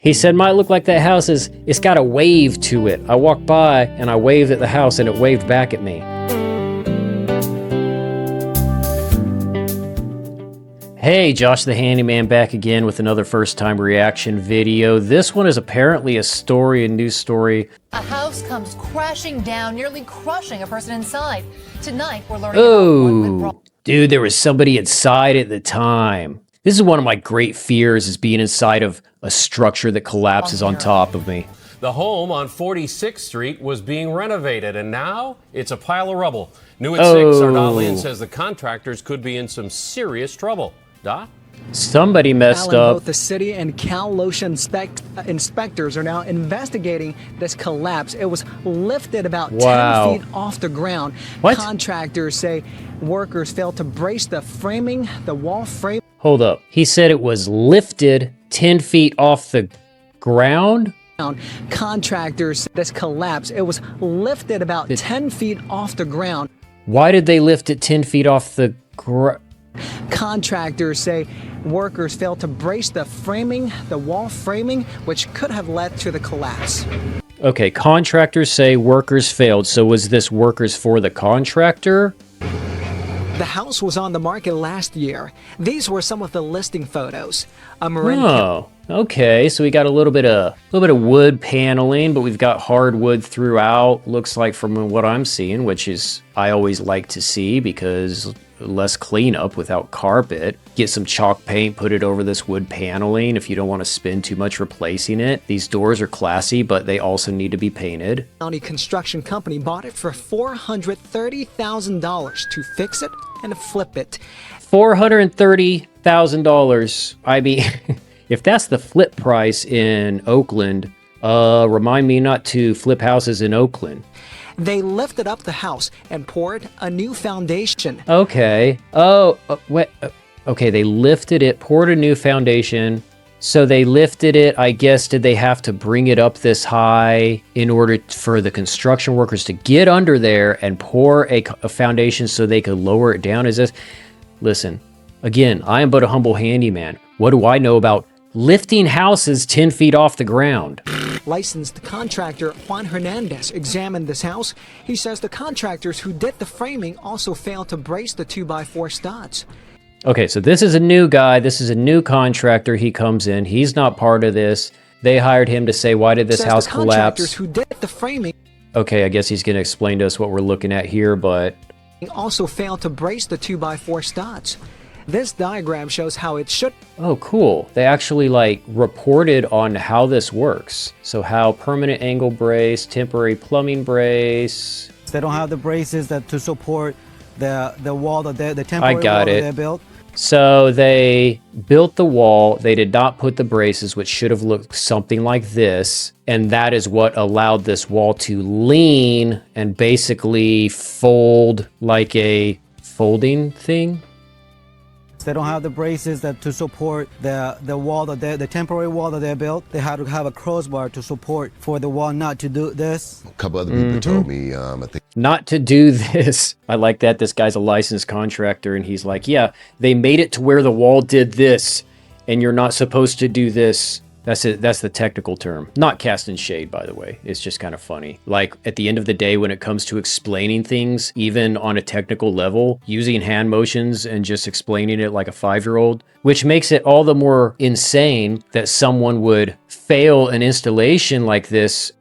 He said, might look like that house it's got a wave to it. I walked by and I waved at the house and it waved back at me. Hey, Josh the Handyman back again with another first-time reaction video. This one is apparently a news story. A house comes crashing down, nearly crushing a person inside. Tonight, we're learning about dude, there was somebody inside at the time. This is one of my great fears, is being inside of a structure that collapses on top of me. The home on 46th Street was being renovated, and now it's a pile of rubble. New at 6, our Dot Lynn says the contractors could be in some serious trouble. Dot? Somebody messed up. Both the city and Cal Lotion inspectors are now investigating this collapse. It was lifted about 10 feet off the ground. What? Contractors say workers failed to brace the framing, the wall frame. Hold up. He said it was lifted 10 feet off the ground? Contractors, this collapse, it was lifted about 10 feet off the ground. Why did they lift it 10 feet off the ground? Contractors say workers failed to brace the framing, the wall framing, which could have led to the collapse. Okay, contractors say workers failed. So was this workers for the contractor? The house was on the market last year. These were some of the listing photos. Okay. So we got a little bit of wood paneling, but we've got hardwood throughout. Looks like from what I'm seeing, which is I always like to see because less cleanup without carpet. Get some chalk paint, put it over this wood paneling if you don't want to spend too much replacing it. These doors are classy, but they also need to be painted. County construction company bought it for $430,000 to fix it and flip it. $430,000. I mean, if that's the flip price in Oakland, remind me not to flip houses in Oakland. They lifted up the house and poured a new foundation. Okay. Okay, they lifted it, poured a new foundation. So they lifted it, I guess, did they have to bring it up this high in order for the construction workers to get under there and pour a foundation so they could lower it down? Is this... Listen, again, I am but a humble handyman. What do I know about lifting houses 10 feet off the ground? Licensed contractor Juan Hernandez examined this house. He says the contractors who did the framing also failed to brace the 2x4 studs. Okay, so this is a new guy. This is a new contractor. He comes in. He's not part of this. They hired him to say, why did this house collapse? Contractors who did the framing. Okay, I guess he's going to explain to us what we're looking at here, but... also failed to brace the 2x4 studs. This diagram shows how it should... Oh, cool. They actually, reported on how this works. So how permanent angle brace, temporary plumbing brace... They don't have the braces to support the wall, the temporary wall that they built. So they built the wall. They did not put the braces, which should have looked something like this. And that is what allowed this wall to lean and basically fold like a folding thing. They don't have the braces to support the wall, the temporary wall that they built. They had to have a crossbar to support for the wall not to do this. A couple other people told me, I think, not to do this. I like that. This guy's a licensed contractor, and he's like, yeah, they made it to where the wall did this, and you're not supposed to do this. That's it. That's the technical term. Not casting shade, by the way. It's just kind of funny. Like, at the end of the day, when it comes to explaining things, even on a technical level, using hand motions and just explaining it like a 5-year-old, which makes it all the more insane that someone would fail an installation like this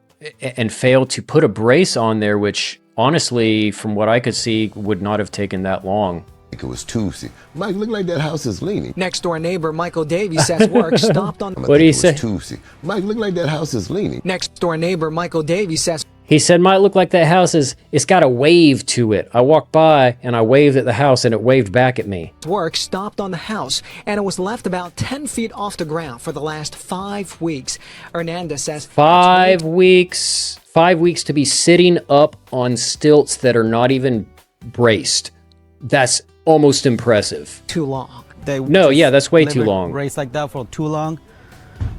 and fail to put a brace on there, which honestly, from what I could see, would not have taken that long. it was Tuesday. Mike, look like that house is leaning. Next door neighbor Michael Davies says work stopped on... What do you say? Tuesday. Mike, look like that house is leaning. Next door neighbor Michael Davies says... He said, might look like that house it's got a wave to it. I walked by and I waved at the house and it waved back at me. Work stopped on the house and it was left about 10 feet off the ground for the last 5 weeks. Hernandez says... 5 weeks. 5 weeks to be sitting up on stilts that are not even braced. That's almost impressive. Too long. Yeah, that's way too long. Race like that for too long.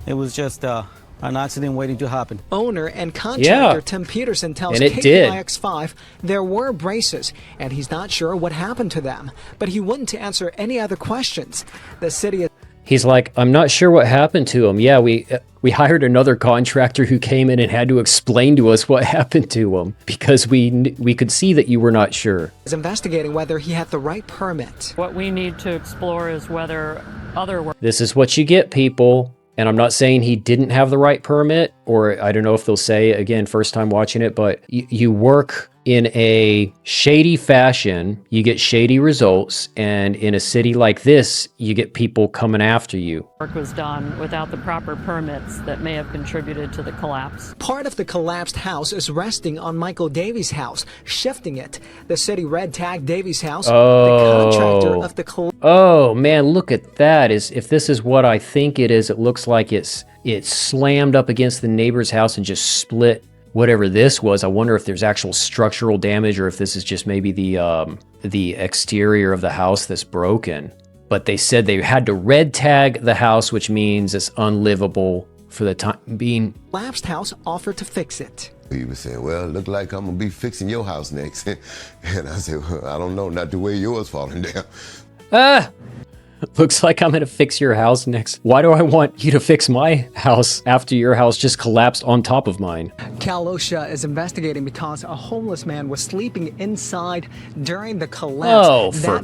It was just an accident waiting to happen. Owner and contractor Tim Peterson tells KPIX5 there were braces, and he's not sure what happened to them, but he wouldn't answer any other questions. The city... He's like, I'm not sure what happened to him. Yeah, we hired another contractor who came in and had to explain to us what happened to him because we could see that you were not sure. Is investigating whether he had the right permit. What we need to explore is whether other work. This is what you get, people. And I'm not saying he didn't have the right permit, or I don't know if they'll say, again, first time watching it, but you work in a shady fashion, you get shady results, and in a city like this, you get people coming after you. Work was done without the proper permits that may have contributed to the collapse. Part of the collapsed house is resting on Michael Davies' house, shifting it. The city red tagged Davies' house. The contractor of the Oh man, look at that. If this is what I think it is, it looks like it's slammed up against the neighbor's house and just split whatever this was. I wonder if there's actual structural damage or if this is just maybe the exterior of the house that's broken. But they said they had to red tag the house, which means it's unlivable for the time being. collapsed house offered to fix it. He was saying, well, look like I'm gonna be fixing your house next. And I said, well, I don't know, not the way yours falling down. Looks like I'm gonna fix your house next. Why do I want you to fix my house after your house just collapsed on top of mine? Cal OSHA is investigating because a homeless man was sleeping inside during the collapse. Oh, for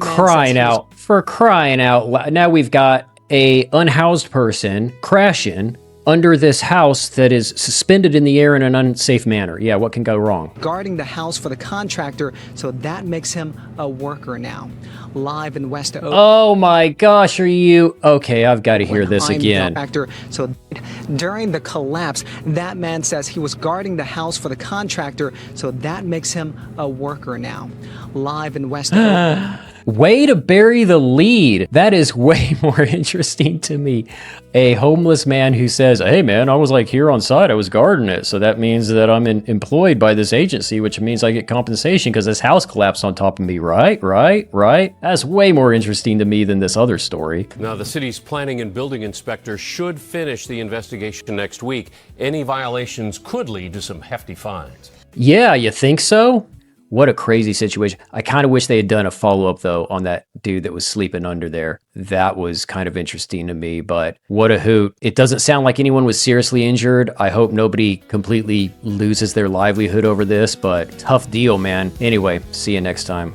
crying out loud. Now we've got a unhoused person crashing under this house that is suspended in the air in an unsafe manner. Yeah, what can go wrong? Guarding the house for the contractor, so that makes him a worker now. Live in West Oak. Oh my gosh, are you... Okay, I've got to hear this again. So during the collapse, that man says he was guarding the house for the contractor, so that makes him a worker now. Live in West Oak. Way to bury the lead. That is way more interesting to me. A homeless man who says, hey man, I was like here on site, I was guarding it. So that means that I'm employed by this agency, which means I get compensation because this house collapsed on top of me, right? That's way more interesting to me than this other story. Now, the city's planning and building inspector should finish the investigation next week. Any violations could lead to some hefty fines. Yeah, you think so? What a crazy situation. I kind of wish they had done a follow-up, though, on that dude that was sleeping under there. That was kind of interesting to me, but what a hoot. It doesn't sound like anyone was seriously injured. I hope nobody completely loses their livelihood over this, but tough deal, man. Anyway, see you next time.